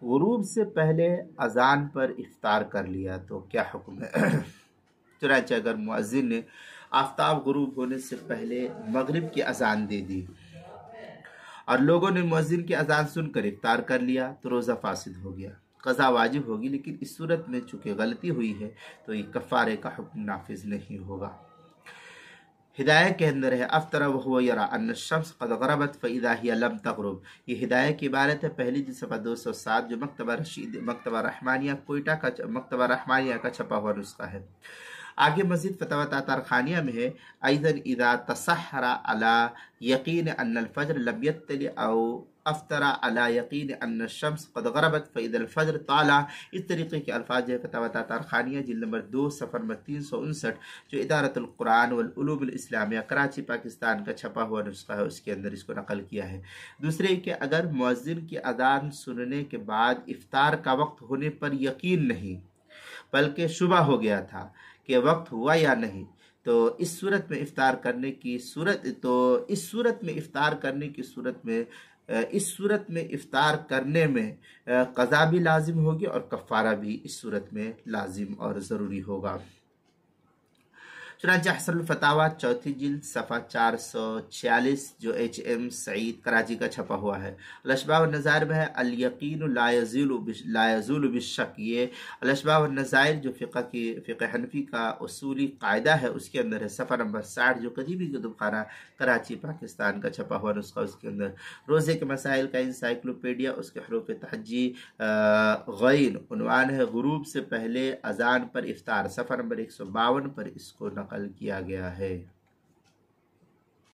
غروب سے پہلے اذان پر افطار کر لیا تو کیا حکم ہے؟ چنانچہ اگر مؤذن نے آفتاب غروب ہونے سے پہلے مغرب کی اذان دے دی اور لوگوں نے مؤذن کی اذان سن کر افطار کر لیا تو روزہ فاسد ہو گیا، قضا واجب ہوگی، لیکن اس صورت میں چونکہ غلطی ہوئی ہے تو یہ کفارے کا حکم نافذ نہیں ہوگا۔ ہدایہ کے اندر ہے افطر وهو یرا ان الشمس قد غربت فاذا هي لم تغرب، یہ ہدایہ کی عبارت ہے، پہلی جلد صفحہ 207 جو مکتبہ رحمانیہ کوئٹہ کا مکتبہ رحمانیہ کا چھپا ہوا نسخہ ہے۔ آگے مزید فتاوی تاطرخانیہ میں ہے ایضا اذا تسحر على یقین ان الفجر لم يطلع او افطر على یقین ان الشمس قد غربت فاذا الفجر طالع، اس طریقے کے الفاظ ہے فتاوی تاطرخانیہ جلد نمبر 2 صفحہ نمبر 359 جو ادارت القرآن والعلوم الاسلامیہ کراچی پاکستان کا چھپا ہوا نسخہ ہے، اس کے اندر اس کو نقل کیا ہے۔ دوسرے کہ اگر مؤذن کی اذان سننے کے بعد افطار کا وقت ہونے پر یقین نہیں بلکہ شبہ ہو گیا تھا کہ وقت ہوا یا نہیں، تو اس صورت میں افطار کرنے کی صورت میں افطار کرنے میں قضا بھی لازم ہوگی اور کفارہ بھی اس صورت میں لازم اور ضروری ہوگا۔ چنانچہ احسن الفتاویٰ چوتھی جلد صفحہ 446 جو ایچ ایم سعید کراچی کا چھپا ہوا ہے۔ الاشباح والنظائر میں ہے الیقین لا یزول بالشک، یہ الاشباح والنظائر جو فقہ حنفی کا اصولی قاعدہ ہے اس کے اندر ہے، صفحہ نمبر 60 جو قدیمی کتب خانہ کراچی پاکستان کا چھپا ہوا نسخہ، اس کے اندر روزے کے مسائل کا انسائکلوپیڈیا، اس کے حروف تہجی غین، عنوان ہے غروب سے پہلے اذان پر افطار، صفحہ نمبر 152 پر اس کو نقل کیا گیا ہے۔